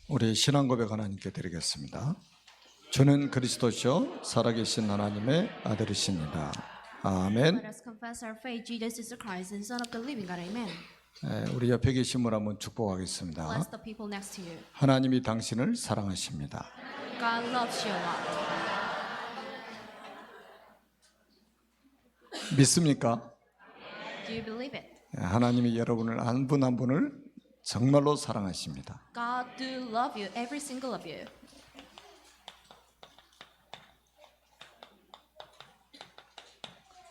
우리 신앙 고백 하나님께 드리겠습니다. 저는 그리스도시요 살아계신 하나님의 아들이십니다. 아멘. Let us confess our faith. Jesus is the Christ, the Son of the living God. Amen. 우리 옆에 계신 분 한번 축복하겠습니다. Bless the people next to you. 하나님이 당신을 사랑하십니다. God loves you a lot. 믿습니까? Do you believe it? 하나님이 여러분을 한 분 한 분을 정말로 사랑하십니다. God do love you, every single of you.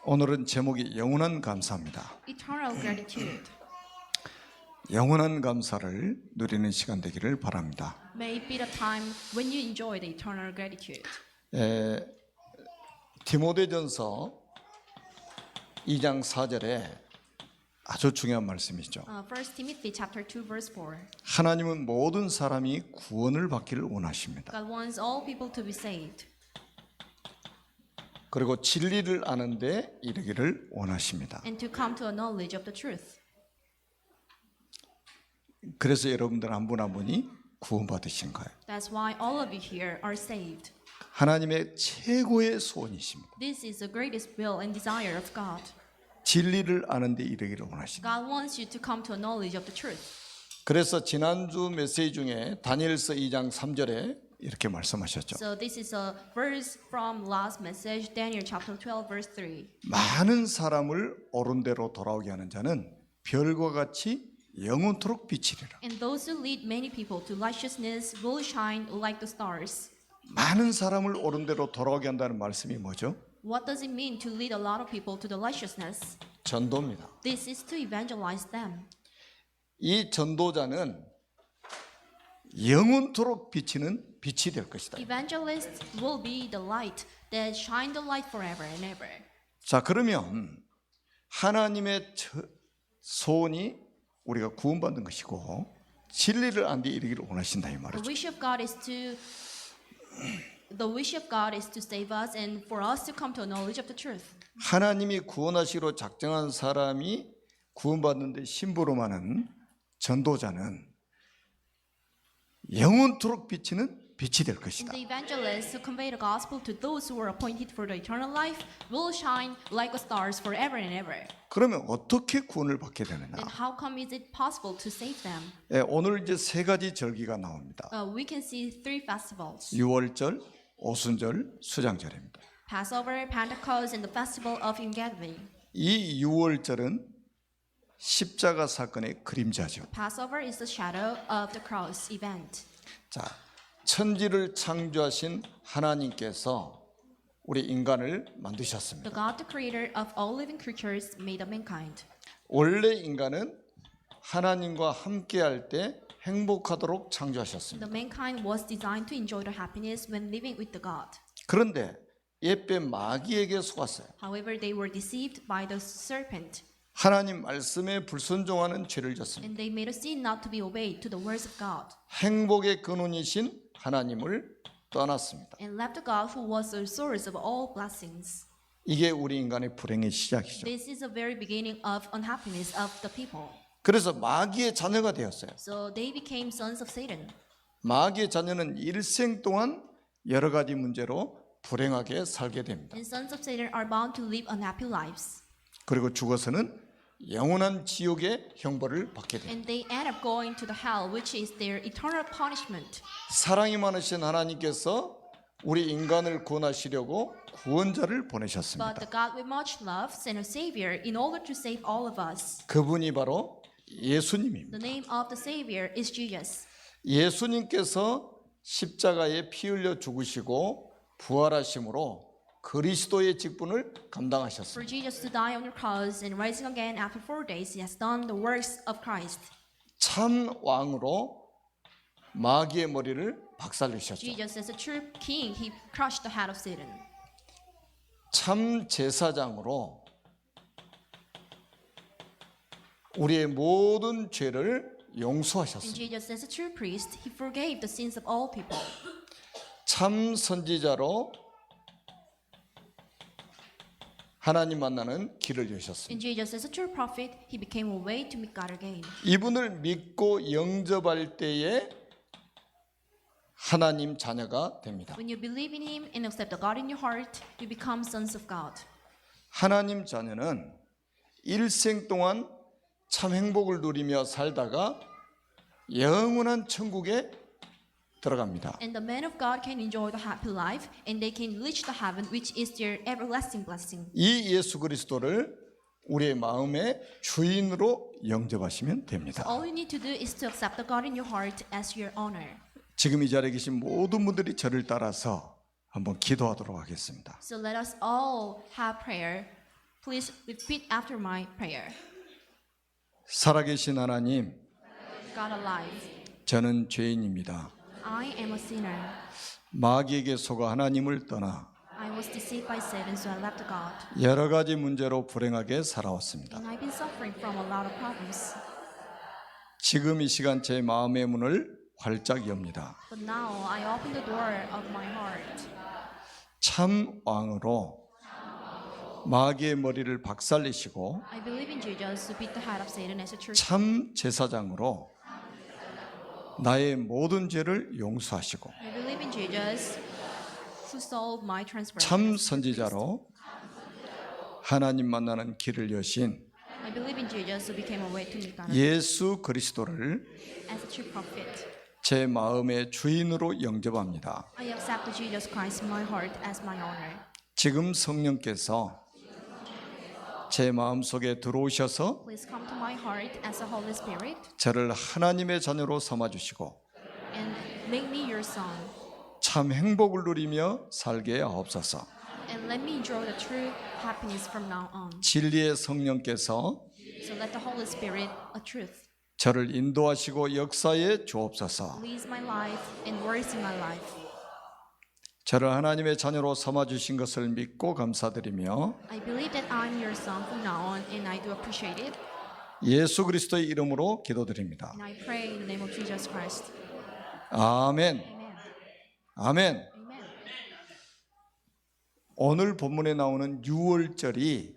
오늘은 제목이 영원한 감사입니다. Eternal gratitude. 영원한 감사를 누리는 시간 되기를 바랍니다. May it be the time when you enjoy the eternal gratitude. 디모데전서 2장 4절에 아주 중요한 말씀이죠. 1 Timothy chapter 2 verse 4. 하나님은 모든 사람이 구원을 받기를 원하십니다. God wants all people to be saved. 그리고 진리를 아는 데 이르기를 원하십니다. And to come to a knowledge of the truth. 그래서 여러분들 한 분 한 분이 구원받으신 거예요. That's why all of you here are saved. 하나님의 최고의 소원이십니다. This is the greatest will and desire of God. 진리를 아는 데 이르기를 원하십니다. God wants you to come to a knowledge of the truth. 그래서 지난주 메시지 중에 다니엘서 2장 3절에 이렇게 말씀하셨죠. So this is a verse from last message, Daniel chapter 12 verse 3. 많은 사람을 옳은 대로 돌아오게 하는 자는 별과 같이 영원토록 비치리라. And those who lead many people to righteousness will shine like the stars. 많은 사람을 옳은 대로 돌아오게 한다는 말씀이 뭐죠? What does it mean to lead a lot of people to the righteousness? 전도입니다. This is to evangelize them. 이 전도자는 영원토록 비치는 빛이 될 것이다. Evangelists will be the light that shine the light forever and ever. 자, 그러면 하나님의 소원이 우리가 구원받는 것이고 진리를 안 데 이르기를 원하신다 이 The 말이죠. wish of God is to save us and for us to come to a knowledge of the truth. 하나님이 구원하시기로 작정한 사람이 구원받는 데 심부름하는 전도자는 영원토록 비치는 빛이 될 것이다. The evangelists who convey the gospel to those who are appointed for the eternal life will shine like the stars forever and ever. 그러면 어떻게 구원을 받게 되느냐? And how come is it possible to save them? 오늘 이제 세 가지 절기가 나옵니다. We can see three festivals: 유월절, 오순절, 수장절입니다. Passover, Pentecost, and the festival of Ingathering. 이 유월절은 십자가 사건의 그림자죠. Passover is the shadow of the cross event. 자, 천지를 창조하신 하나님께서 우리 인간을 만드셨습니다. The God, the creator of all living creatures, made of mankind. 원래 인간은 하나님과 함께할 때 행복하도록 창조하셨습니다. The mankind was designed to enjoy the happiness when living with the God. 그런데 옛배 마귀에게 속았어요. However, they were deceived by the serpent, 하나님 말씀에 불순종하는 죄를 졌습니다. and they made a sin not to be obeyed to the words of God, 행복의 근원이신 하나님을 떠났습니다. and left the God who was the source of all blessings. 이게 우리 인간의 불행의 시작이죠. This is the very beginning of unhappiness of the people. 그래서 마귀의 자녀가 되었어요. So they became sons of Satan. 마귀의 자녀는 일생 동안 여러 가지 문제로 불행하게 살게 됩니다. And sons of Satan are bound to live unhappy lives. 그리고 죽어서는 영원한 지옥의 형벌을 받게 됩니다. And they end up going to the hell, which is their eternal punishment. 사랑이 많으신 하나님께서 우리 인간을 구원하시려고 구원자를 But 보내셨습니다. the God with much love sent a Savior in order to save all of us. 그분이 바로 예수님입니다. The name of the Savior is Jesus. 예수님께서 십자가에 피 흘려 죽으시고 부활하심으로 그리스도의 직분을 For 감당하셨습니다. Jesus to die on the cross and rising again after 4 days, he has done the works of Christ. 참 왕으로 마귀의 머리를 박살내셨죠. Jesus, as a true king, he crushed the head of Satan. 참 제사장으로 우리의 모든 죄를 And 용서하셨습니다. Jesus, as a true priest, he forgave the sins of all people. 참 선지자로 하나님 만나는 길을 여셨습니다. And Jesus, as a true prophet, he became a way to meet God again. 이분을 믿고 영접할 때에 하나님 자녀가 됩니다. When you believe in Him and accept the God in your heart, you become sons of God. 하나님 자녀는 일생 동안 참 행복을 누리며 살다가 영원한 천국에 들어갑니다. And the men of God can enjoy the happy life, and they can reach the heaven, which is their everlasting blessing. 이 예수 그리스도를 우리의 마음의 주인으로 영접하시면 됩니다. All you need to do is to accept the God in your heart as your owner. 지금 이 자리에 계신 모든 분들이 저를 따라서 한번 기도하도록 하겠습니다. So let us all have prayer. Please repeat after my prayer. 살아계신 하나님, God alive, 저는 죄인입니다. I am a sinner. 마귀에게 속아 하나님을 떠나 I was deceived by Satan, so I left God. 여러 가지 문제로 불행하게 살아왔습니다. And I've been suffering from a lot of problems. 지금 이 시간 제 마음의 문을 활짝 엽니다. But now I open the door of my heart. 참 왕으로 마귀의 머리를 박살내시고 I believe in Jesus to beat the head of Satan as a church. 참 제사장으로 나의 모든 죄를 용서하시고 I believe in Jesus who solved my transgression. 참 선지자로 하나님 만나는 길을 여신 I believe in Jesus who became a way to meet God. 예수 그리스도를 As a true prophet, 제 마음의 주인으로 영접합니다. I accept Jesus Christ in my heart as my owner. 지금 성령께서 제 마음속에 들어오셔서 Please come to my heart as a Holy Spirit 저를 하나님의 자녀로 삼아주시고 and make me your son. 참 행복을 누리며 살게 하옵소서. And let me enjoy the true happiness from now on. 진리의 성령께서 So let the Holy Spirit, a truth, 저를 인도하시고 역사에 주옵소서. leads my life and works in my life. 저를 하나님의 자녀로 삼아주신 것을 믿고 감사드리며 I believe that I'm your son from now on, and I do appreciate it. 예수 그리스도의 이름으로 기도드립니다. And I pray in the name of Jesus Christ. 아멘. Amen. 아멘. Amen. 오늘 본문에 나오는 유월절이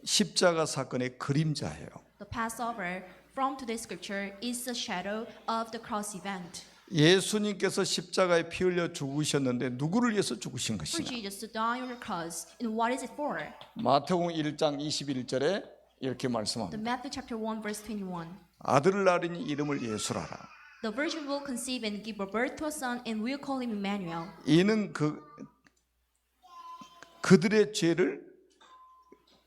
십자가 사건의 그림자예요. The Passover from today's scripture is a shadow of the cross event. 예수님께서 십자가에 피 흘려 죽으셨는데 누구를 위해서 죽으신 For 것이냐? Jesus to die on the cross, and what is it for? 마태복음 1장 21절에 이렇게 The 말씀합니다. Matthew chapter 1 verse 21. 아들을 낳으니 이름을 예수라라. The virgin will conceive and give birth to a son, and we'll call him Emmanuel. 이는 그들의 죄를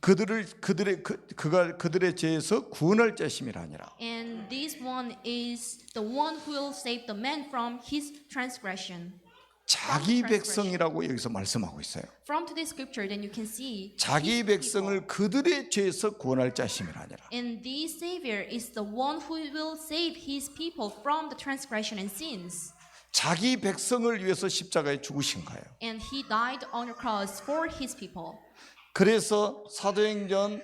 그들의 죄에서 구원할 자심이라 하니라. And this one is the one who will save the man from his transgression. 자기 백성이라고 여기서 말씀하고 있어요. From today's scripture, then you can see 자기 his 백성을 people. 그들의 죄에서 구원할 자심이라 하니라. And this Savior is the one who will save his people from the transgression and sins. 자기 백성을 위해서 십자가에 죽으신 거예요. And he died on the cross for his people. 그래서 사도행전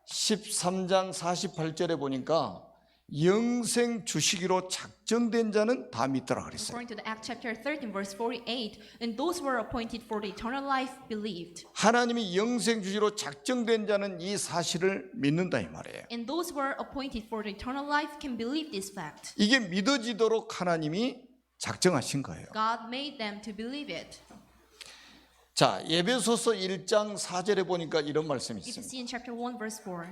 13장 48절에 보니까 영생 주시기로 작정된 자는 다 믿더라 그랬어요. According to the Acts chapter 13 verse 48, and those who were appointed for the eternal life believed. 하나님이 영생 주시기로 작정된 자는 이 사실을 믿는다 이 말이에요. And those who were appointed for the eternal life can believe this fact. 이게 믿어지도록 하나님이 작정하신 거예요. God made them to believe it. 자, 에베소서 1장 4절에 보니까 이런 말씀이 You can 있습니다. see in chapter 1 verse 4.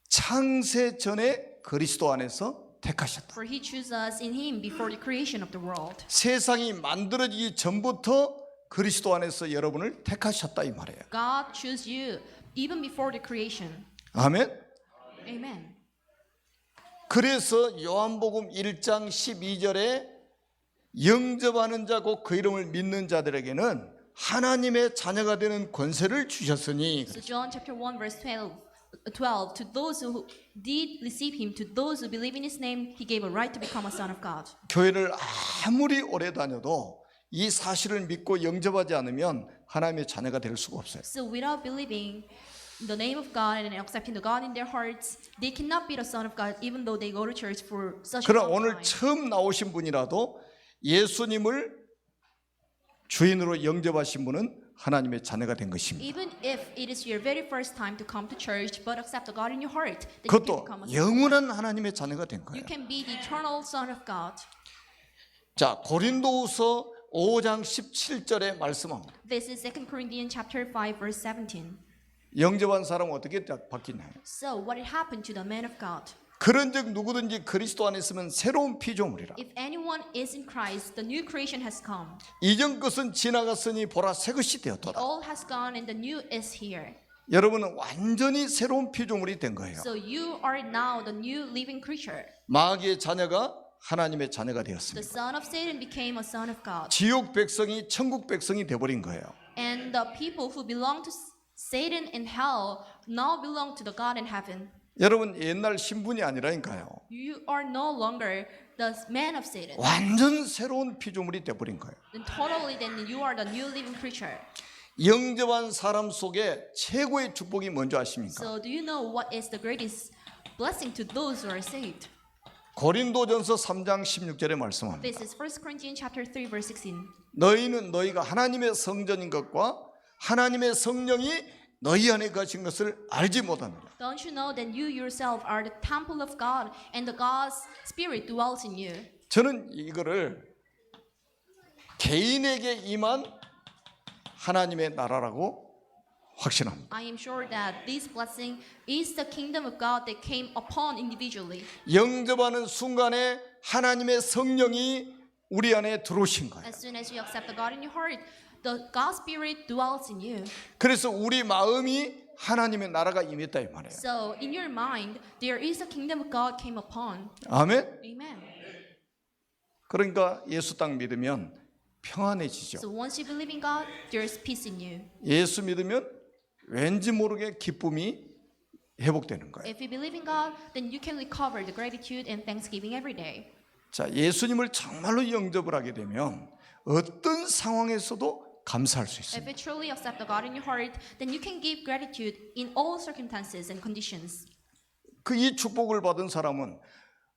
창세 전에 그리스도 안에서 택하셨다. For he chose us in him before the creation of the world. 세상이 만들어지기 전부터 그리스도 안에서 여러분을 택하셨다 이 말이에요. God chose you even before the creation. 아멘. Amen. 그래서 요한복음 1장 12절에 영접하는 자고 그 이름을 믿는 자들에게는 하나님의 자녀가 되는 권세를 주셨으니 So John chapter 1 verse 12 to those who did receive him, to those who believe in his name, he gave a right to become a son of God. 교회를 아무리 오래 다녀도 이 사실을 믿고 영접하지 않으면 하나님의 자녀가 될 수가 없어요. So without believing in the name of God and accepting the God in their hearts, they cannot be the son of God even though they go to church for such a 그럼 long 오늘 time. 처음 나오신 분이라도 예수님을 주인으로 영접하신 분은 하나님의 자녀가 된 것입니다. Even if it is your very first time to come to church, but accept the God in your heart, then you can 그것도 become a son. 영원한 하나님의 자녀가 된 거예요. You can be the eternal son of God. 자, 고린도후서 5장 17절에 말씀합니다. This is 2 Corinthians chapter 5 verse 17. 영접한 사람은 어떻게 바뀌나요? So what had happened to the man of God? 그런즉 누구든지 그리스도 안에 있으면 새로운 피조물이라. If anyone is in Christ, the new creation has come. 이전 것은 지나갔으니 보라 새 것이 되었도다. All has gone and the new is here. 여러분은 완전히 새로운 피조물이 된 거예요. So you are now the new living creature. 마귀의 자녀가 하나님의 자녀가 The 되었습니다. son of Satan became a son of God. 지옥 백성이 천국 백성이 되어버린 거예요. And the people who belong to Satan and hell now belong to the God in heaven. 여러분 옛날 신분이 아니라니까요. You are no longer the man of Satan. 완전 새로운 피조물이 되어버린 거예요. Then totally then you are the new living creature. 영접한 사람 속에 최고의 축복이 뭔지 아십니까? So do you know what is the greatest blessing to those who are saved? 고린도전서 3장 16절에 말씀합니다. This is 1 Corinthians chapter 3 verse 16. 너희는 너희가 하나님의 성전인 것과 하나님의 성령이 너희 안에 거하신 것을 알지 못하느냐. Don't you know that you yourself are the temple of God and the God's spirit dwells in you? 저는 이거를 개인에게 임한 하나님의 나라라고 확신합니다. I am sure that this blessing is the kingdom of God that came upon individually. 영접하는 순간에 하나님의 성령이 우리 안에 들어오신 거예요. As soon as you accept the God in your heart, the God spirit dwells in you. 그래서 우리 마음이 하나님의 나라가 임했다 이 말이에요. So in your mind, there is a kingdom of God came upon. 아멘. Amen. 그러니까 예수 딱 믿으면 평안해지죠. So once you believe in God, there is peace in you. 예수 믿으면 왠지 모르게 기쁨이 회복되는 거예요. If you believe in God, then you can recover the gratitude and thanksgiving every day. 자, 예수님을 정말로 영접을 하게 되면 어떤 상황에서도 감사할 수 If 있습니다. you truly accept the God in your heart, then you can give gratitude in all circumstances and conditions. 그 이 축복을 받은 사람은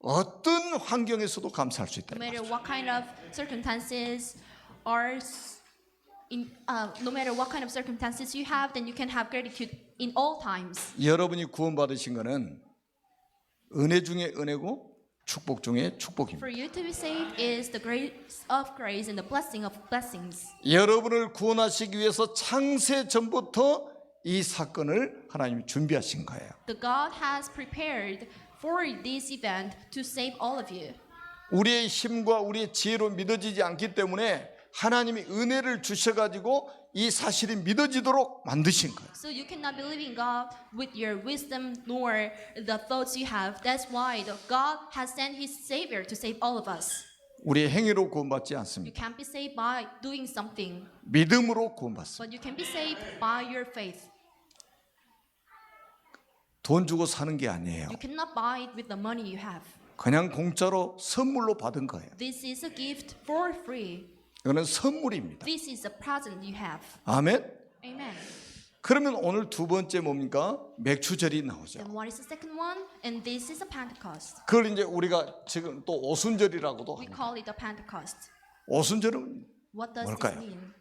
어떤 환경에서도 감사할 수 있다. No matter what kind of circumstances are no matter what kind of circumstances you have, then you can have gratitude in all times. 여러분이 구원받으신 것은 은혜 중에 은혜고 축복 중에 축복입니다. For you to be saved is the grace of grace and the blessing of blessings. 여러분을 구원하시기 위해서 창세 전부터 이 사건을 하나님이 준비하신 거예요. The God has prepared for this event to save all of you. 우리의 힘과 우리의 지혜로 믿어지지 않기 때문에 하나님이 은혜를 주셔가지고 이 사실이 믿어지도록 만드신 거예요. So you cannot believe in God with your wisdom nor the thoughts you have. That's why the God has sent His Savior to save all of us. 우리의 행위로 구원받지 You 않습니다. can't be saved by doing something, 믿음으로 구원받습니다. but you can be saved by your faith. 돈 주고 사는 게 아니에요. You cannot buy it with the money you have. 그냥 공짜로 선물로 받은 거예요. This is a gift for free. 이거는 선물입니다. This is a present you have. 아멘. Amen. 그러면 오늘 두 번째 뭡니까? 맥추절이 나오죠. And what is the second one? And this is a Pentecost. 그걸 이제 우리가 지금 또 오순절이라고도 We 합니다. call it a Pentecost. 오순절은 What does 뭘까요? this mean?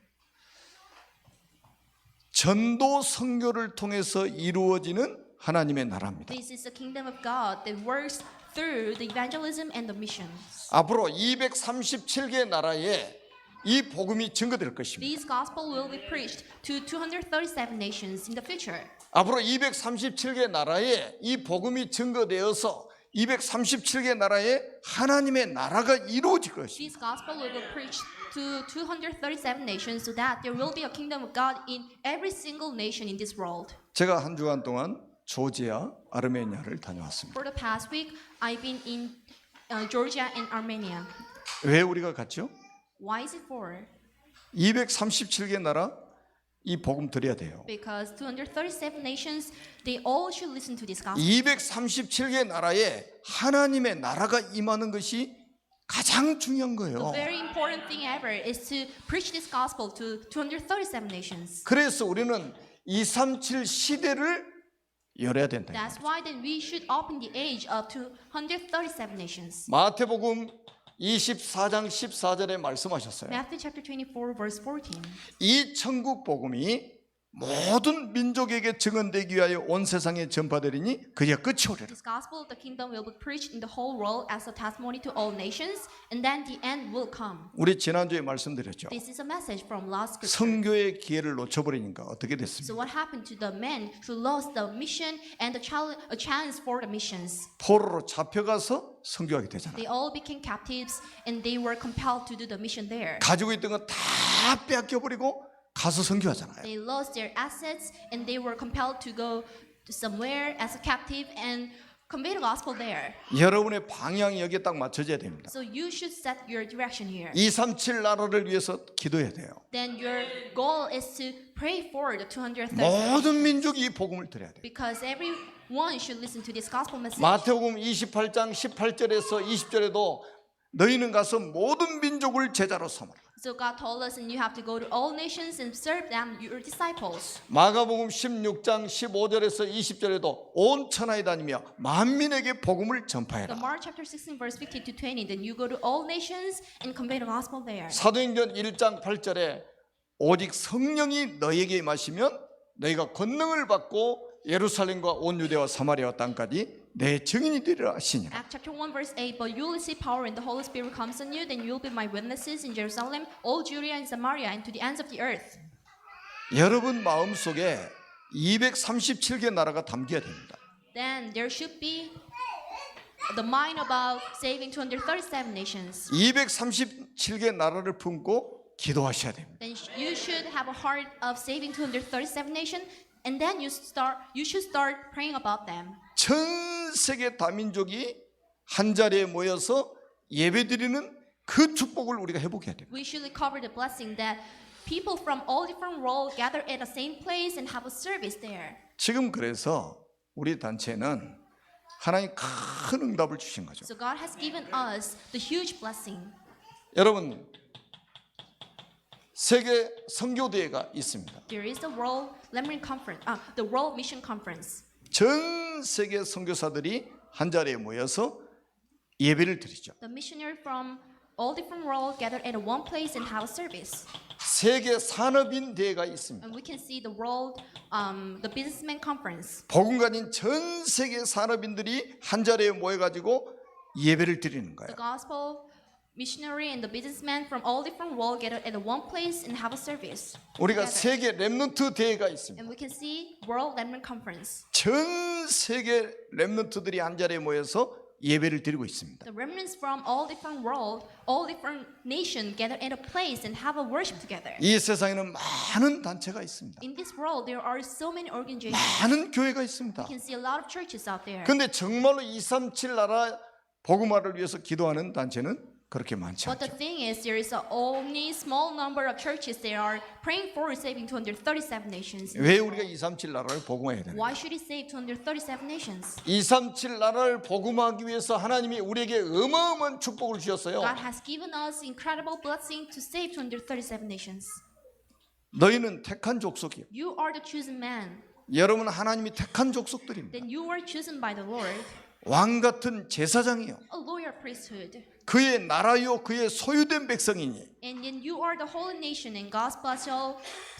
전도 선교를 통해서 이루어지는 하나님의 나라입니다. This is the kingdom of God that works through the evangelism and the missions. 앞으로 237개 나라에 이 복음이 증거될 것입니다. This gospel will be preached to 237 nations in the future. 앞으로 237개 나라에 이 복음이 증거되어서 237개 나라에 하나님의 나라가 이루어질 것입니다. This gospel will be preached to 237 nations so that there will be a kingdom of God in every single nation in this world. 제가 한 주간 동안 조지아, 아르메니아를 다녀왔습니다. For the past week, I've been in Georgia and Armenia. 왜 우리가 갔죠? Why is it for? 237개 나라 이 복음 드려야 돼요. Because 237 nations, they all should listen to this gospel. 237개 나라에 하나님의 나라가 임하는 것이 가장 중요한 거예요. The very important thing ever is to preach this gospel to 237 nations. 그래서 우리는 237 시대를 열어야 된다. That's why then we should open the age of 237 nations. 마태복음 24장 14절에 말씀하셨어요. Matthew chapter 24 verse 14. 이 천국 복음이 모든 민족에게 증언되기 위하여 온 세상에 전파되리니 그리야 끝이 오리라. This gospel of the kingdom will be preached in the whole world as a testimony to all nations, and then the end will come. 우리 지난주에 말씀드렸죠. This is a message from last scripture. 선교의 기회를 놓쳐버리니까 어떻게 됐습니까? So what happened to the men who lost the mission and a chance for the missions? 포로로 잡혀가서 선교하게 되잖아요. They all became captives and they were compelled to do the mission there. 가지고 있던 거 다 빼앗겨버리고 가서 선교하잖아요. They lost their assets and they were compelled to go to somewhere as a captive and convey the gospel there. 여러분의 방향이 여기에 딱 맞춰져야 됩니다. So you should set your direction here. 237 나라를 위해서 기도해야 돼요. Then your goal is to pray for the 230 모든 민족이 이 복음을 들어야 돼요. because everyone should listen to this gospel message. 마태복음 28장 18절에서 20절에도 너희는 가서 모든 민족을 제자로 삼으라. So God told us, and you have to go to all nations and serve them, your disciples. 마가복음 16장 15절에서 20절에도 온 천하에 다니며 만민에게 복음을 The 전파해라. Mark chapter 16 verse 15 to 20. Then you go to all nations and convey the gospel there. 사도행전 1장 8절에 오직 성령이 너희에게 임하시면 너희가 권능을 받고 예루살렘과 온 유대와 사마리아 땅까지 내 증인이 되리라 하시니라. Acts chapter 1 verse 8. But you will receive power when the Holy Spirit comes on you. Then you will be my witnesses in Jerusalem, all Judea and Samaria, and to the ends of the earth. 여러분 마음속에 237개 나라가 담겨야 됩니다. Then there should be the mind about saving 237 nations. 237개 나라를 품고 기도하셔야 됩니다. Then you should have a heart of saving 237 nations, and then you should start praying about them. 전 세계 다민족이 한 자리에 모여서 예배드리는 그 축복을 우리가 회복해야 됩니다. We should recover the blessing that people from all different worlds gather at the same place and have a service there. 지금 그래서 우리 단체는 하나님 큰 응답을 주신 거죠. So God has given us the huge blessing. 여러분 세계 선교대회가 있습니다. There is the World Mission Conference. The World Mission Conference. 전 세계 선교사들이 한 자리에 모여서 예배를 드리죠. The missionary from all different worlds gather at one place and have a service. 세계 산업인 대회가 있습니다. And we can see the World, the Businessman Conference. 복음 가진 전 세계 산업인들이 한 자리에 모여가지고 예배를 드리는 거예요. The gospel missionary and the businessman from all different worlds gather at one place and have a service. 우리가 together. 세계 렘넌트 대회가 있습니다. And we can see World Lemon Conference. 전 세계 렘넌트들이 한 자리에 모여서 예배를 드리고 있습니다. The remnants from all different world, all different nations gather at a place and have a worship together. 이 세상에는 많은 단체가 있습니다. In this world, there are so many organizations. 많은 교회가 있습니다. You can see a lot of churches out there. 근데 정말로 237 나라 복음화를 위해서 기도하는 단체는 그렇게 많지 But the 않죠. thing is, there is only small number of churches that are praying for saving 237 nations. 왜 우리가 237 나라를 복음화해야 되나? Why should it save 237 nations? 237 나라를 복음화하기 위해서 하나님이 우리에게 어마어마한 축복을 주셨어요. God has given us incredible blessing to save 237 nations. 너희는 택한 족속이요. You are the chosen man. 여러분은 하나님이 택한 족속들입니다. Then you are chosen by the Lord, 왕 같은 제사장이요. a loyal priesthood. 그의 나라요 그의 소유된 백성이니 And then you are the holy nation and God's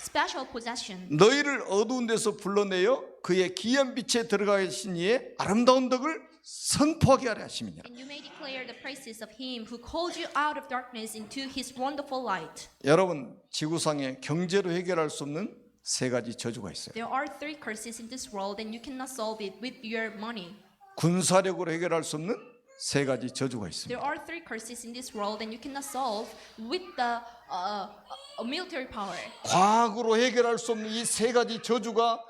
special possession. 너희를 어두운 데서 불러내어 그의 귀한 빛에 들어가신 이의 아름다운 덕을 선포하게 하려 하심이니라. And you may declare the praises of him who called you out of darkness into his wonderful light. 여러분 지구상에 경제로 해결할 수 없는 세 가지 저주가 있어요. There are three curses in this world and you cannot solve it with your money. 군사력으로 해결할 수 없는 세 가지 저주가 있습니다. There are three curses in this world and you cannot solve with the military power. 과학으로 해결할 수 없는 이 세 가지 저주가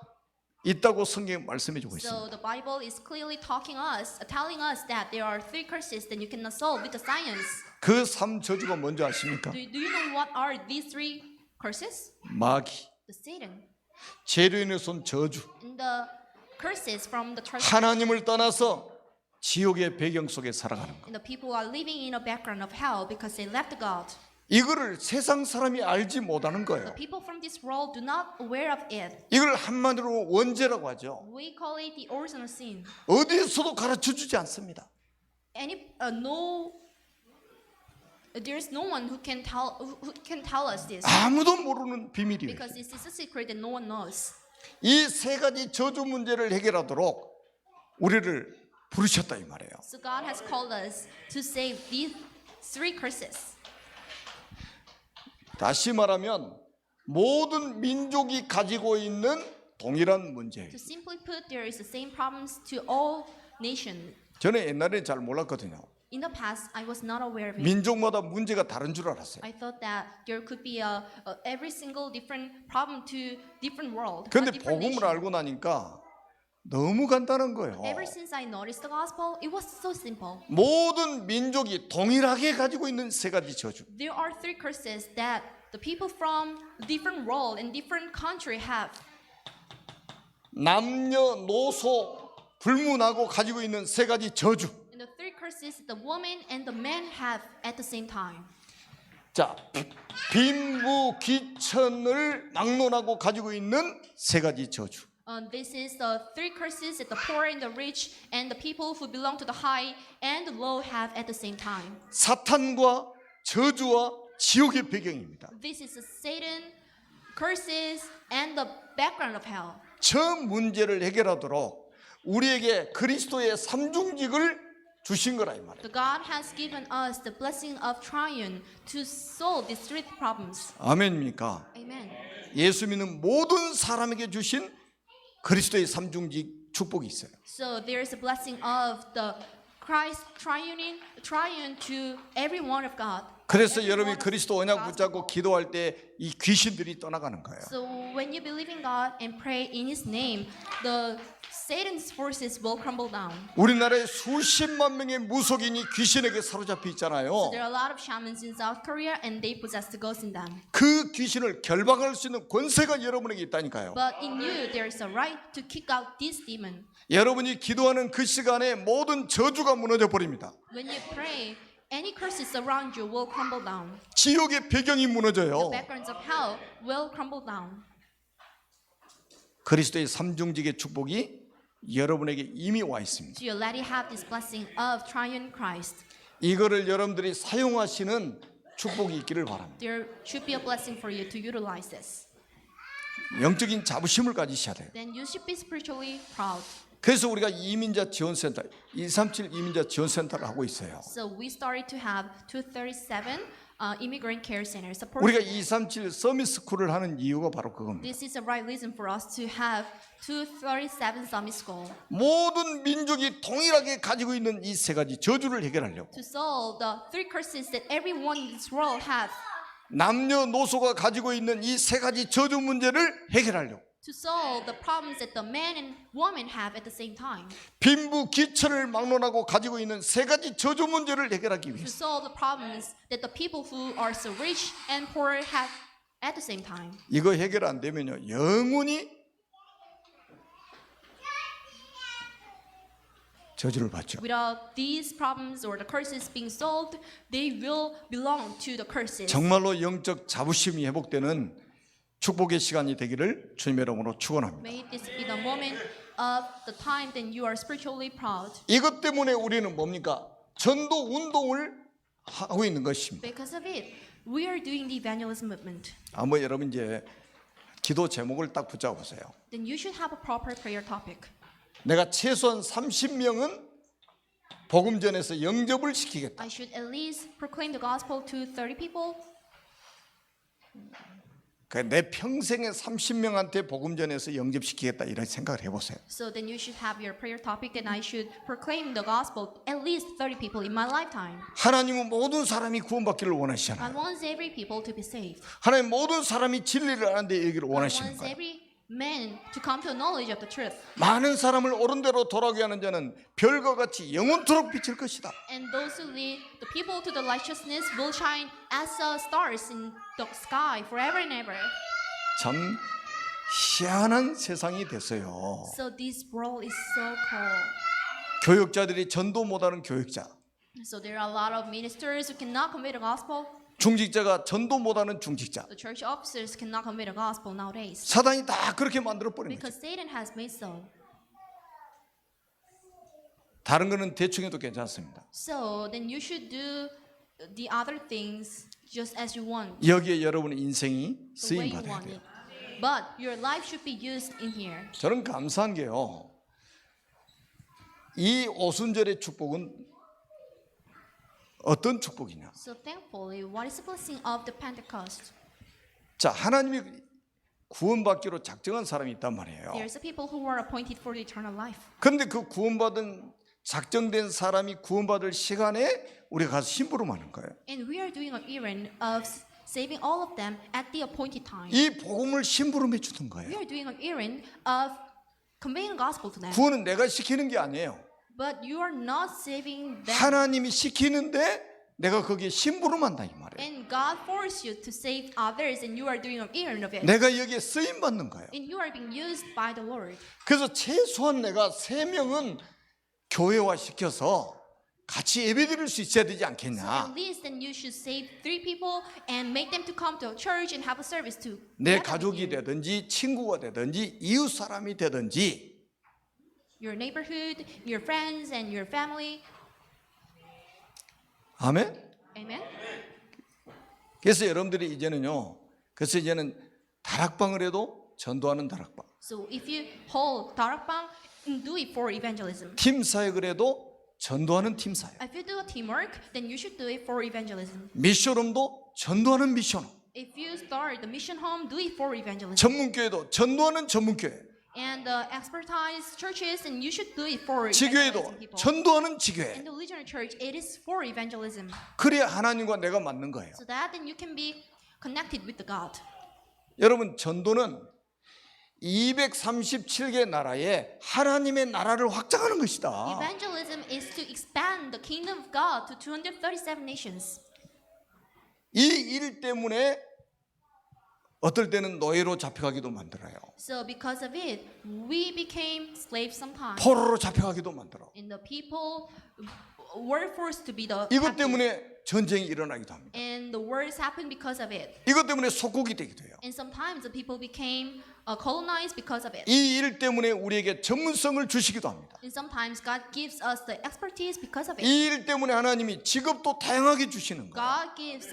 있다고 성경이 말씀해 주고 있습니다. So the Bible is clearly telling us that there are three curses that you cannot solve with the science. 그 3저주가 뭔지 아십니까? Do you know what are these three curses? 마귀, The Satan 재료인에서 온 저주, and the curses from the church. 하나님을 떠나서 지옥의 배경 속에 살아가는 것. And the people are living in a background of hell because they left God. 이거를 세상 사람이 알지 못하는 거예요. The people from this world do not aware of it. 이걸 한마디로 원죄라고 하죠. We call it the original sin. 어디에서도 가르쳐 주지 않습니다. There's no one who can tell us this 아무도 모르는 비밀이에요. because this is a secret that no one knows. 이 세 가지 저주 문제를 해결하도록 우리를 부르셨다 이 말이에요. So God has called us to save these three curses. 다시 말하면 모든 민족이 가지고 있는 동일한 문제예요. To simply put, there is the same problems to all nations. 저는 옛날에 잘 몰랐거든요. In the past, I was not aware of it. 민족마다 문제가 다른 줄 알았어요. I thought that there could be every single different problem to different world. 그런데 different 복음을 nation. 알고 나니까 너무 간단한 거예요. Ever since I noticed the gospel, it was so simple. 모든 민족이 동일하게 가지고 있는 세 가지 저주. There are three curses that the people from different world and different country have. 남녀노소 불문하고 가지고 있는 세 가지 저주. And the three curses the woman and the man have at the same time. 자, 빈부귀천을 막론하고 가지고 있는 세 가지 저주. This is the three curses that the poor and the rich and the people who belong to the high and the low have at the same time. 사탄과 저주와 지옥의 배경입니다. This is the Satan, curses, and the background of hell. 저 문제를 해결하도록 우리에게 그리스도의 삼중직을 주신 거라 이 말이에요. The God has given us the blessing of triune to solve these three problems. 아멘입니까? Amen. 예수 믿는 모든 사람에게 주신 그리스도의 삼중직 축복이 있어요. So there is a blessing of the Christ triune to every one of God. 그래서 여러분이 그리스도 언약 붙잡고 기도할 때 이 귀신들이 떠나가는 거예요. So when you believe in God and pray in His name, the Satan's forces will crumble down. 우리나라에 수십만 명의 무속인이 귀신에게 사로잡혀 있잖아요. So there are a lot of shamans in South Korea and they possess the ghost in them. 그 귀신을 결박할 수 있는 권세가 여러분에게 있다니까요. But in you there is a right to kick out this demon. 여러분이 기도하는 그 시간에 모든 저주가 무너져 버립니다. When you pray, any curses around you will crumble down. 지옥의 배경이 무너져요. Backgrounds of hell will crumble down. 그리스도의 삼중직의 축복이 여러분에게 이미 와 있습니다. So you already have this blessing of triune Christ. 이거를 여러분들이 사용하시는 축복이 있기를 바랍니다. There should be a blessing for you to utilize this. 영적인 자부심을 가지셔야 돼요. Then you should be spiritually proud. 그래서 우리가 이민자 지원센터 237 이민자 지원센터를 하고 있어요. So we started to have 237 immigrant care centers. 우리가 237 서밋스쿨을 하는 이유가 바로 그겁니다. This is the right reason for us to have 237 summit school. 모든 민족이 동일하게 가지고 있는 이 세 가지 저주를 해결하려고 To solve the three curses that everyone in this world have. 남녀노소가 가지고 있는 이 세 가지 저주 문제를 해결하려고 To solve the problems that the man and woman have at the same time. 빈부귀천을 막론하고 가지고 있는 세 가지 저주 문제를 해결하기 To 위해서 solve the problems that the people who are so rich and poor have at the same time. 이거 해결 안 되면요 영원히 저주를 받죠. Without these problems or the curses being solved, they will belong to the curses. 정말로 영적 자부심이 회복되는 축복의 시간이 되기를 주님의 이름으로 축원합니다. May this be the moment of the time that you are spiritually proud. 이것 때문에 우리는 뭡니까? 전도 운동을 하고 있는 것입니다. Because of it, we are doing the evangelism movement. 뭐 여러분 이제 기도 제목을 딱 붙잡아 보세요. Then you should have a proper prayer topic. 내가 최소한 30명은 복음 전에서 영접을 시키겠다. I should at least proclaim the gospel to 30 people. 내 평생에 30명한테 복음 전에서 영접시키겠다 이런 생각을 해보세요. So then you should have your prayer topic and I should proclaim the gospel at least 30 people in my lifetime. 하나님은 모든 사람이 구원받기를 God 원하시잖아요. wants every people to be saved. 하나님 모든 사람이 진리를 아는데 이기를 God 원하시는 wants 거예요. every man to come to a knowledge of the truth. 많은 사람을 옳은 대로 돌아오게 하는 자는 별과 같이 영원토록 비칠 것이다. And those who lead the people to the righteousness will shine as stars in the sky forever and ever. 참 희한한 세상이 됐어요. So this world is so cold. 교육자들이 전도 못하는 교육자, So there are a lot of ministers who cannot convey the gospel. 중직자가 전도 못하는 중직자. The church officers cannot convey the gospel nowadays. 사단이 다 그렇게 만들어 버린 거죠. Because Satan has made so. 다른 거는 대충 해도 괜찮습니다. So then you should do the other things just as you want, 여기에 여러분의 인생이 the way 쓰임 you 받아야 want 돼요. it. But your life should be used in here. 저는 감사한 게요. 이 오순절의 축복은 어떤 축복이냐? So thankfully, what is the blessing of the Pentecost? 자, 하나님이 구원받기로 작정한 사람이 있단 말이에요. There's a people who are appointed for the eternal life. 그런데 그 구원받은 작정된 사람이 구원받을 시간에 우리가 가서 심부름하는 거예요. And we are doing an errand of saving all of them at the appointed time. 이 복음을 심부름해 주는 We 거예요. are doing an errand of conveying gospel to them. 구원은 내가 시키는 게 아니에요. But you are not saving them. 하나님이 시키는데 내가 거기에 심부름한다 이 말이에요. And God forced you to save others, and you are doing an errand of it. 내가 여기에 쓰임 받는 거예요. And you are being used by the Lord. 그래서 최소한 내가 3명은 교회화 시켜서 같이 예배드릴 수 있어야 되지 So 않겠냐. at least then you should save 3 people and make them to come to a church and have a service too. 내 가족이 되든지 친구가 되든지 이웃 사람이 되든지 Your neighborhood, your friends, and your family. 아멘. Amen. 그래서 여러분들이 이제는 다락방을 해도 전도하는 다락방, So if you hold darakbang, do it for evangelism. 팀 사역을 해도 전도하는 팀 사역, If you do a teamwork, then you should do it for evangelism. 미션홈도 전도하는 미션홈, If you start the mission home, do it for evangelism. 전문교회도 전도하는 전문교회, And the expertise churches, and you should do it for 지교회도 evangelism people. 전도하는 지교회. And the Legionary Church, it is for evangelism. 그래야 하나님과 내가 맞는 거예요. So that then you can be connected with the God. 여러분, 전도는 237개 나라에 하나님의 나라를 확장하는 것이다. Evangelism is to expand the kingdom of God to 237 nations. 이 일 때문에 어떨 때는 노예로 잡혀가기도 만들어요. So because of it, we became slaves sometimes. 포로로 잡혀가기도 만들어. And the people were forced to be the 이것 captives. 때문에 전쟁이 일어나기도 합니다. And the wars happened because of it. 이것 때문에 속국이 되기도 해요. And sometimes the people became colonized because of it. 이 일 때문에 우리에게 전문성을 주시기도 합니다. And sometimes God gives us the expertise because of it. 이 일 때문에 하나님이 직업도 다양하게 주시는 거예요. God gives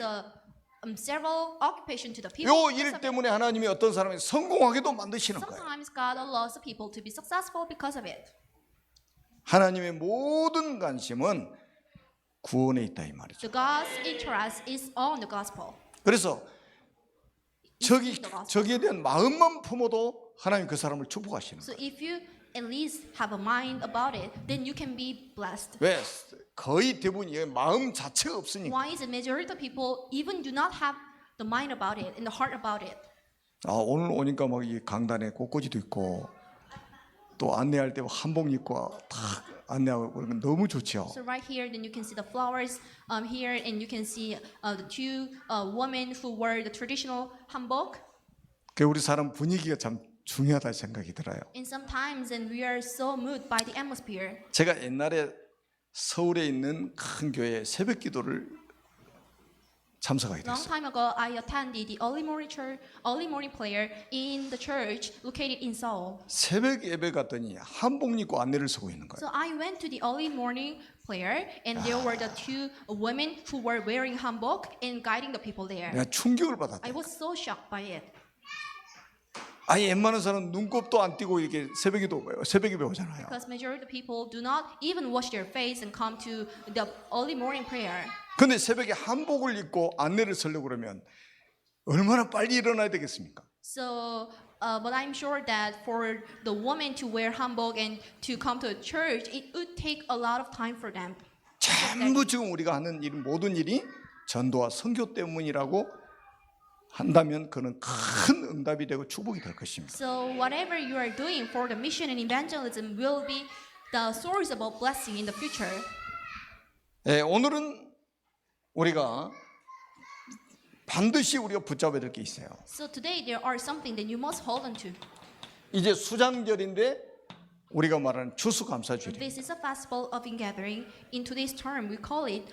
several occupation to the people. 요 because 일 of it. 때문에 하나님이 어떤 사람이 성공하게도 만드시는 거예요. Sometimes God allows the people to be successful because of it. 하나님의 모든 관심은 구원에 있다 이 말이죠. The God's interest is on the gospel. 그래서 저기에 대한 마음만 품어도 하나님 그 사람을 축복하시는 So 거예요. if you at least have a mind about it, then you can be blessed. 왜? 거의 대부분이 마음 자체가 없으니까. Why is the majority of people even do not have the mind about it and the heart about it? 오늘 오니까 막 이 강단에 꽃꽂이도 있고 또 안내할 때 한복 입고 다 안내하고 그러면 너무 좋죠. So right here, then you can see the flowers here, and you can see the two women who wear the traditional hanbok. 그 우리 사람 분위기가 참 중요하다 생각이 들어요. And sometimes, and we are so moved by the atmosphere. 제가 옛날에 서울에 있는 큰 교회 새벽 기도를 참석하게 Long 됐어요. time ago, I attended the early morning prayer in the church located in Seoul. 새벽 예배 갔더니 한복 입고 안내를 서고 있는 거예요. So I went to the early morning prayer, and there were the two women who were wearing hanbok and guiding the people there. 내가 충격을 받았다. I was so shocked by it. 아니 웬만한 사람 눈곱도 안 띄고 이렇게 새벽에 오잖아요. Because majority of the people do not even wash their face and come to the early morning prayer. 근데 새벽에 한복을 입고 안내를 서려고 그러면 얼마나 빨리 일어나야 되겠습니까? So, but I'm sure that for the woman to wear hanbok and to come to a church, it would take a lot of time for them. 전부 지금 우리가 하는 모든 일이 전도와 선교 때문이라고 한다면 그는 큰 응답이 되고 축복이 될 것입니다. So whatever you are doing for the mission and evangelism will be the source of a blessing in the future. 오늘은 우리가 반드시 우리가 붙잡아야 될 게 있어요. So today there are something that you must hold on to. 이제 수장절인데 우리가 말하는 추수감사주일. This is a festival of ingathering. In today's term, we call it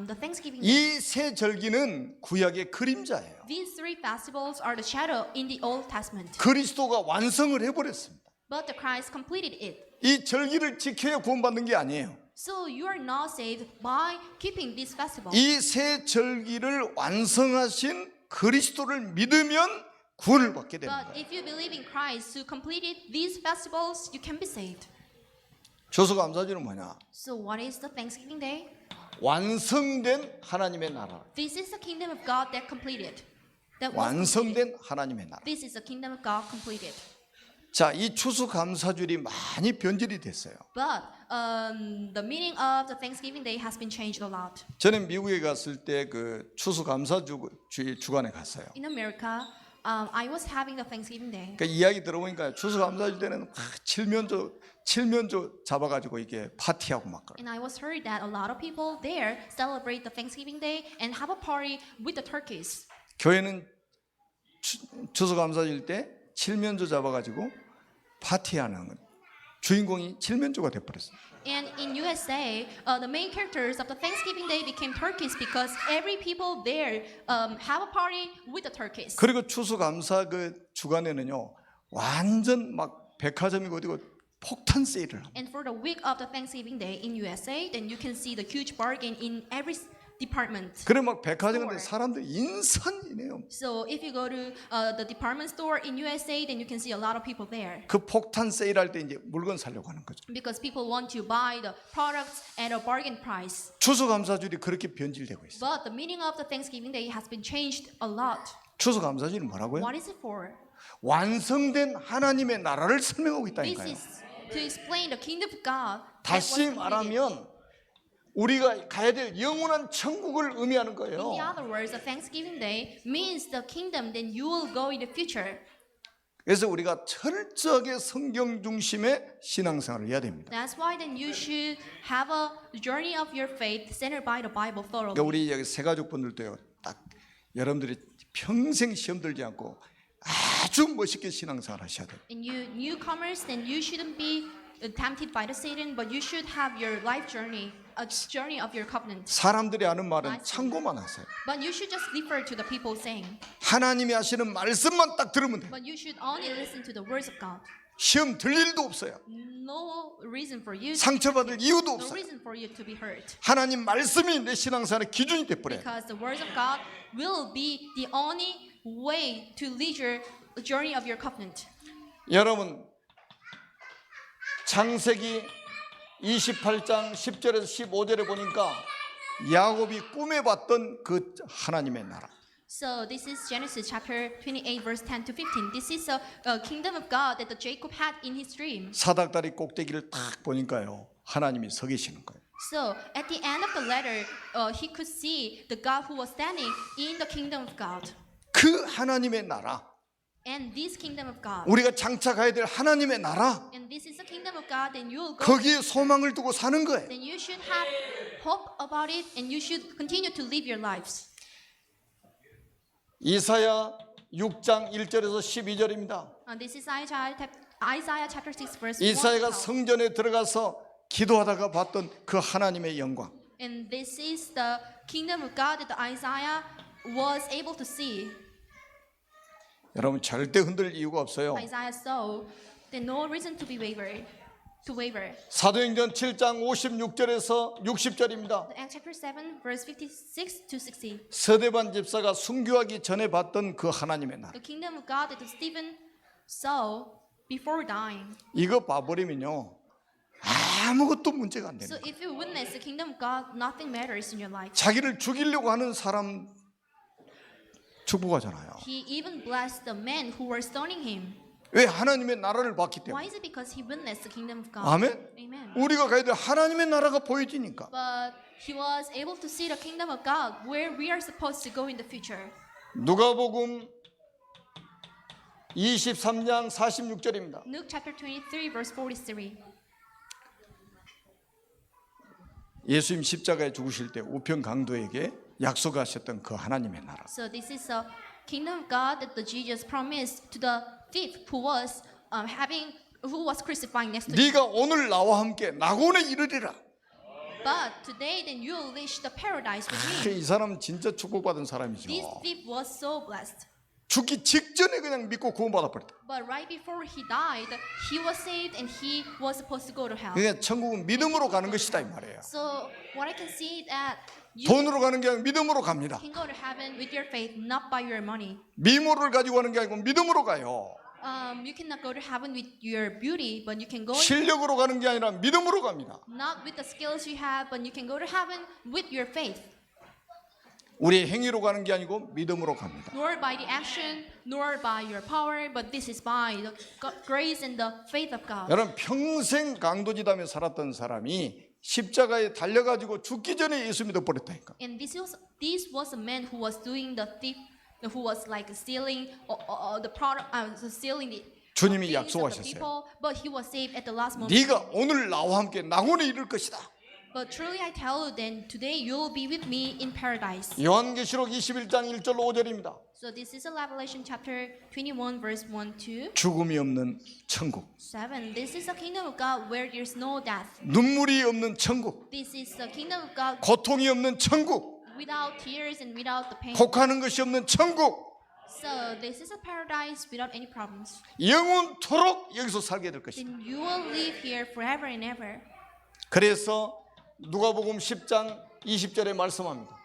the Thanksgiving. 이 세 절기는 구약의 그림자예요. These three festivals are the shadow in the Old Testament. 그리스도가 완성을 해버렸습니다. But the Christ completed it. 이 절기를 지켜야 구원받는 게 아니에요. So you are not saved by keeping this festival. 이 세 절기를 완성하신 그리스도를 믿으면 구원을 받게 되는 But 거예요. if you believe in Christ who completed these festivals, you can be saved. 추수감사절은 뭐냐? So what is the Thanksgiving Day? 완성된 하나님의 나라. This is the kingdom of God that completed. That was completed. 완성된 하나님의 나라. This is the kingdom of God completed. 자, 이 추수감사절이 많이 변질이 됐어요. But the meaning of the Thanksgiving Day has been changed a lot. 저는 미국에 갔을 때 그 추수감사주의 주간에 갔어요. In America, I was having the Thanksgiving Day. 그 이야기 들어보니까 추수감사절 때는 막 칠면조 잡아가지고 이게 파티하고 막 그래요. And I was heard that a lot of people there celebrate the Thanksgiving Day and have a party with the turkeys. 교회는 추수감사절 때 칠면조 잡아가지고 파티하는 주인공이 칠면조가 돼버렸어요. And in USA, the main characters of the Thanksgiving Day became turkeys because every people there have a party with the turkeys. 그리고 추수감사 그 주간에는요 완전 막 백화점이고 어디고 폭탄 세일을 합니다. And for the week of the Thanksgiving Day in USA, then you can see the huge bargain in every department. 그래 막 백화점 같은 사람들 인산이네요. So if you go to the department store in USA, then you can see a lot of people there. 그 폭탄 세일할 때 이제 물건 사려고 하는 거죠. Because people want to buy the products at a bargain price. 추수감사절이 그렇게 변질되고 있어요. But the meaning of the Thanksgiving Day has been changed a lot. 추수감사절이 뭐라고요? What is it for? 완성된 하나님의 나라를 설명하고 This 있다니까요. is to explain the kingdom of God. that was 다시 completed. 말하면 우리가 가야 될 영원한 천국을 의미하는 In 거예요. the other words, the Thanksgiving Day means the kingdom. Then you will go in the future. 그래서 우리가 철저하게 성경 중심의 신앙생활을 해야 됩니다. That's why then you should have a journey of your faith centered by the Bible thoroughly. 그러니까 우리 여기 새가족분들도요. 딱 여러분들이 평생 시험 들지 않고 아주 멋있게 신앙생활 하셔야 돼요. And you newcomers, then you shouldn't be tempted by the Satan, but you should have your life journey, a journey of your covenant. 사람들이 하는 말은 참고만 하세요. But you should just defer to the people saying. 하나님이 하시는 말씀만 딱 들으면 돼요. But you should only listen to the words of God. 시험 들 일도 없어요. No reason for you. 상처받을 이유도 No 없어요. reason for you to be hurt. 하나님 말씀이 내 신앙생활의 기준이 돼버려요. Because the words of God will be the only way to lead your journey of your covenant. 여러분 창세기 28장 10절에서 15절에 보니까 야곱이 꿈에 봤던 그 하나님의 나라. So this is Genesis chapter 28 verse 10 to 15. This is a kingdom of God that the Jacob had in his dream. 사닥다리 꼭대기를 딱 보니까요 하나님이 서 계시는 거예요. So at the end of the letter, he could see the God who was standing in the kingdom of God. 그 하나님의 나라, And this kingdom of God. 우리가 장착해야 될 하나님의 나라, And this is the kingdom of God, then you will go. 거기에 소망을 두고 사는 거예요. Then you should have hope about it and you should continue to live your lives. 이사야 6장 1절에서 12절입니다. This is Isaiah chapter 6 verse 1. 이사야가 성전에 들어가서 기도하다가 봤던 그 하나님의 영광. And this is the kingdom of God that Isaiah was able to see. 여러분 절대 흔들 이유가 없어요. Isaiah saw, then no reason to be waver. 사도행전 7장 56절에서 60절입니다. Acts chapter 7 verse 56 to 60. 서대반 집사가 순교하기 전에 봤던 그 하나님의 나라. The kingdom of God that Stephen saw before dying. 이거 봐버리면요 아무것도 문제가 안 So 됩니다. if you witness the kingdom of God, nothing matters in your life. 자기를 죽이려고 하는 사람 축복하잖아요. He even blessed the men who were stoning him. 왜? 하나님의 나라를 봤기 Why 때문에. is it? Because he witnessed the kingdom of God. 아멘. Amen. 우리가 가야 될 하나님의 나라가 보여지니까. But he was able to see the kingdom of God where we are supposed to go in the future. 누가복음 23장 46절입니다. Luke chapter 23 verse 43. 예수님 십자가에 죽으실 때 우편 강도에게 약속하셨던 그 하나님의 나라. So this is a kingdom of God that the Jesus promised to the thief who was crucifying next to him. 네가 오늘 나와 함께 낙원에 이르리라. But today then you will reach the paradise with me. 이 사람은 진짜 축복받은 사람이죠. This thief was so blessed. 죽기 직전에 그냥 믿고 구원받아 버렸다. But right before he died, he was saved and he was supposed to go to hell. 그러니까 천국은 믿음으로 가는 것이다 이 말이에요. So what I can see is that you 돈으로 가는 게 아니라 믿음으로 갑니다. can go to heaven with your faith, not by your money. 미모를 가지고 가는 게 아니고 믿음으로 가요. You cannot go to heaven with your beauty, but you can go 실력으로 가는 게 아니라 믿음으로 갑니다. not with the skills you have, but you can go to heaven with your faith. 우리의 행위로 가는 게 아니고 믿음으로 갑니다. Nor by the action, nor by your power, but this is by the grace and the faith of God. 여러분 평생 강도지담에 살았던 사람이 십자가에 달려가지고 죽기 전에 예수 믿어버렸다니까. And this was a man who was doing the thief, who was like stealing the product, stealing the 주님이 things of the 약속하셨어요. people, but he was saved at the last moment. 네가 오늘 나와 함께 낙원에 이를 것이다. But truly I tell you, then today you will be with me in paradise. 요한계시록 21장 1절 5절입니다. So this is a Revelation chapter 21 verse 1 to 죽음이 없는 천국, 7. This is the kingdom of God where there is no death. 눈물이 없는 천국, This is the kingdom of God 고통이 없는 천국, without tears and without the pain. 혹하는 것이 없는 천국, So this is a paradise without any problems. 영원토록 여기서 살게 될 것이다. Then you will live here forever and ever. 그래서 누가복음 10장 20절에 말씀합니다.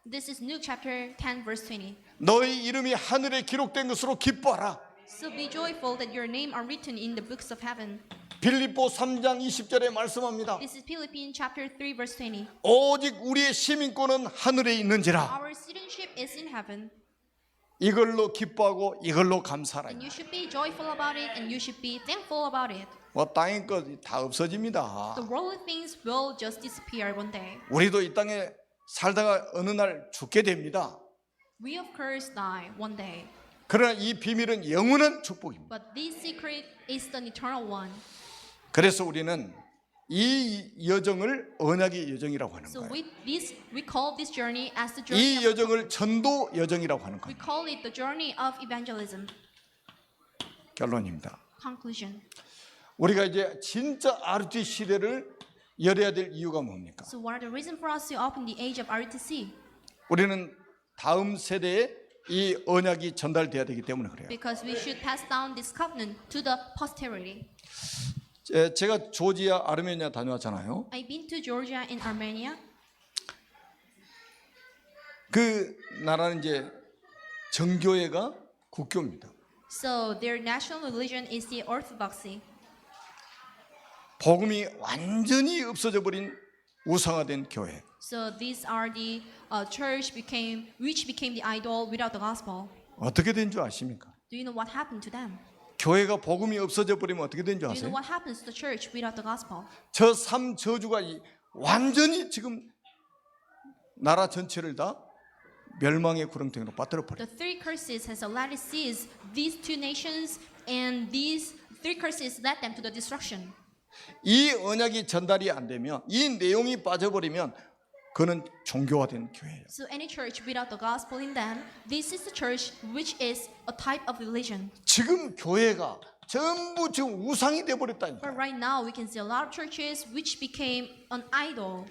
This is Luke chapter 10 verse 20. 너희 이름이 하늘에 기록된 것으로 기뻐하라. So be joyful that your name are written in the books of heaven. 빌립보 3장 20절에 말씀합니다. This is Philippians chapter 3 verse 20. 오직 우리의 시민권은 하늘에 있는지라. Our citizenship is in heaven. 이걸로 기뻐하고 이걸로 감사하라. And you should be joyful about it and you should be thankful about it. 뭐 땅의 것 다 없어집니다. The worldly things will just disappear one day. 우리도 이 땅에 살다가 어느 날 죽게 됩니다. We of course die one day. 그러나 이 비밀은 영원한 축복입니다. But this secret is the eternal one. 그래서 우리는 이 여정을 언약의 여정이라고 하는 So 거예요. we call this journey as the journey. 이 여정을 전도 여정이라고 하는 We 거예요. call it the journey of evangelism. 결론입니다. Conclusion. 우리가 이제 진짜 RT 시대를 열어야 될 이유가 뭡니까? So what are the reasons for us to open the age of RTC? 우리는 다음 세대에 이 언약이 전달돼야 되기 때문에 그래요. Because we should pass down this covenant to the posterity. 제가 조지아, 아르메니아 다녀왔잖아요. I've been to Georgia and Armenia. 그 나라는 이제 정교회가 국교입니다. So their national religion is the Orthodoxy. 복음이 완전히 없어져 버린 우상화된 교회. So these are the church which became the idol without the gospel. 어떻게 된 줄 아십니까? Do you know what happened to them? 교회가 복음이 없어져 버리면 어떻게 된 줄 Do you know 아세요? what happens to the church without the gospel? 저 삼 저주가 완전히 지금 나라 전체를 다 멸망의 구렁텅이로 빠뜨려 버려요. The three curses has already seized these two nations, and these three curses led them to the destruction. 이 언약이 전달이 안 되면, 이 내용이 빠져버리면 그는 종교화된 교회예요. So any church without the gospel in them, this is the church which is a type of religion. 지금 교회가 전부 지금 우상이 돼 버렸다니까. But right now we can see a lot of churches which became an idol.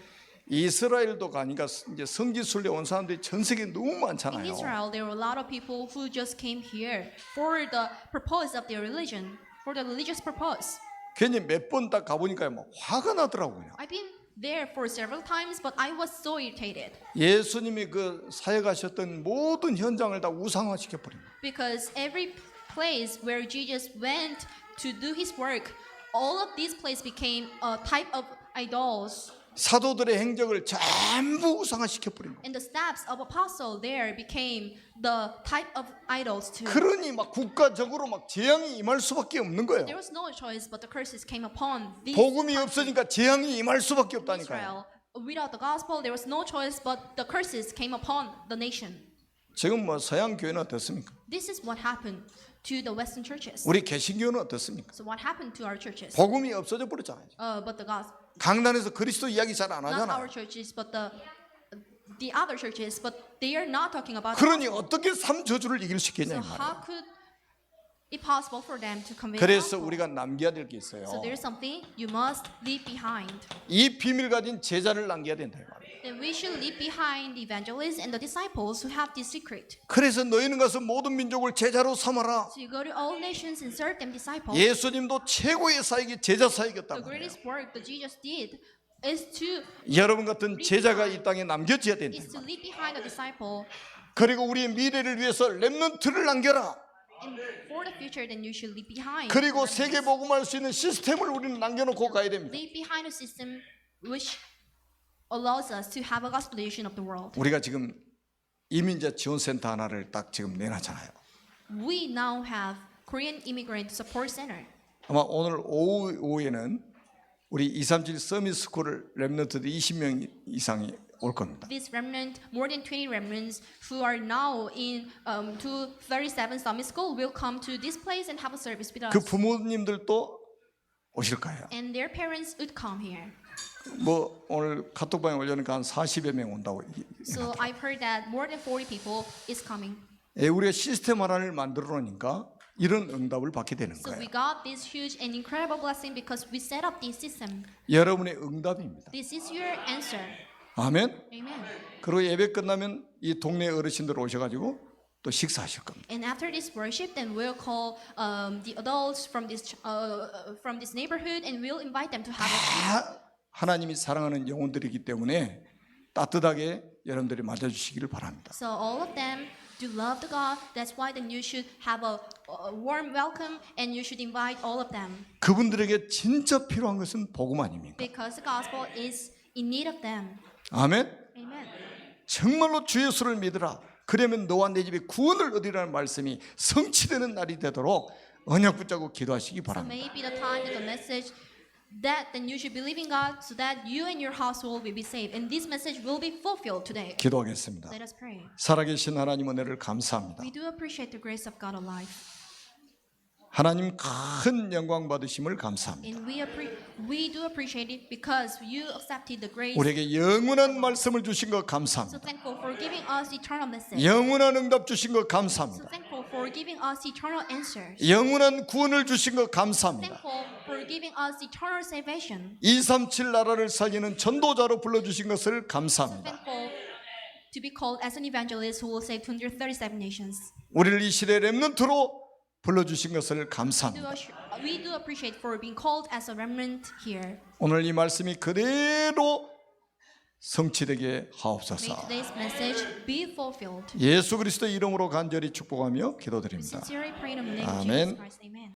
이스라엘도 가니까 이제 성지순례 온 사람들이 전 세계에 너무 In 많잖아요. Israel, there were a lot of people who just came here for the purpose of their religion, for the religious purpose. 괜히 몇 번 딱 가보니까 막 화가 나더라고요. I've been there for several times, but I was so irritated 예수님이 그 사역하셨던 모든 현장을 다 우상화시켜 버립니다. because every place where Jesus went to do his work, all of these places became a type of idols. 사도들의 행적을 전부 우상화시켜 버린 거예요. And the steps of apostle there became the type of idols too. 그러니 막 국가적으로 막 재앙이 임할 수밖에 없는 거예요. There was no choice, but the curses came upon these 복음이 없으니까 재앙이 임할 수밖에 없다니까요. Israel. Without the gospel, there was no choice, but the curses came upon the nation. 지금 뭐 서양 교회는 어떻습니까? This is what happened to the Western churches. 우리 개신교는 어떻습니까? So what happened to our churches? 복음이 없어져 버렸잖아요. But the gospel, 강단에서 그리스도 이야기 잘 안 not our 하잖아요. churches, but the other churches, but they are not talking about. 그러니 어떻게 삼 저주를 이길 수 있겠냐 So 이 말이에요. how could impossible for them to convey the 그래서 gospel. 우리가 남겨야 될 게 있어요. So there's something you must leave behind. 이 비밀 가진 제자를 남겨야 된다 이 말이에요. Then we should leave behind the evangelists and the disciples who have this secret. 그래서 너희는 가서 모든 민족을 제자로 삼아라. So you go to all nations and serve them disciples. 예수님도 최고의 사역이 제자 사역이었단 The 말이에요. greatest work that Jesus did is to 여러분 같은 제자가 이 땅에 남겨져야 된다. is to leave behind a disciple. 그리고 우리의 미래를 위해서 렘넌트를 남겨라. And for the future, then you should leave behind. 그리고 세계 복음할 수 있는 시스템을 우리는 남겨놓고 가야 됩니다. Leave behind a system which allows us to have a gospelization of the world. 우리가 지금 이민자 지원센터 하나를 딱 지금 내놨잖아요. We now have Korean Immigrant Support Center. 아마 오늘 오후에는 우리 237 서밋 스쿨을 렘넌트들 20명 이상이 올 겁니다. This remnant, more than 20 remnants who are now in 237 Summit School will come to this place and have a service with 그 us. 부모님들도 오실 거예요. And their parents would come here. 뭐 오늘 카톡방에 올려니까 한 40여 명 온다고. So I've heard that more than 40 people is coming. 예, 우리가 시스템 하나를 만들어 놓으니까 이런 응답을 받게 되는 So 거예요. we got this huge and incredible blessing because we set up this system. 여러분의 응답입니다. This is your answer. 아멘. Amen. 그리고 예배 끝나면 이 동네 어르신들 오셔가지고 또 식사하실 겁니다. And after this worship, then we'll call the adults from this neighborhood, and we'll invite them to have a 다 하나님이 사랑하는 영혼들이기 때문에 따뜻하게 여러분들이 맞아주시기를 바랍니다. So all of them do love the God. That's why then you should have a warm welcome, and you should invite all of them 그분들에게 진짜 필요한 것은 복음 아닙니까? because the gospel is in need of them. 아멘. Amen. 정말로 주 예수를 믿으라. 그러면 너와 내 집에 구원을 얻으라는 말씀이 성취되는 날이 되도록 언약 붙잡고 기도하시기 So 바랍니다. may it be the time that the message that then you should believe in God so that you and your household will be saved. And this message will be fulfilled today. 기도하겠습니다. Let us pray. 살아계신 하나님 은혜를 감사합니다. We do appreciate the grace of God alive. 하나님 큰 영광 받으심을 감사합니다. And we do appreciate it because you accepted the grace. 우리에게 영원한 말씀을 주신 것 So 감사합니다. thankful for giving us eternal message. 영원한 응답 주신 것 So 감사합니다. thankful for giving us eternal answers. 영원한 구원을 주신 것 감사합니다. Thankful for giving us eternal salvation. 237 나라를 살리는 전도자로 불러주신 것을 감사합니다. Thankful to be called as an evangelist who will save 237 nations. 우리를 이 시대 렘넌트로 불러주신 것을 감사합니다. We do appreciate for being called as a remnant here. 오늘 이 말씀이 그대로 성취되게 May 하옵소서. today's message be fulfilled. 예수 그리스도 이름으로 간절히 축복하며 We 기도드립니다. sincerely pray in the name of Amen. Jesus Christ. Amen.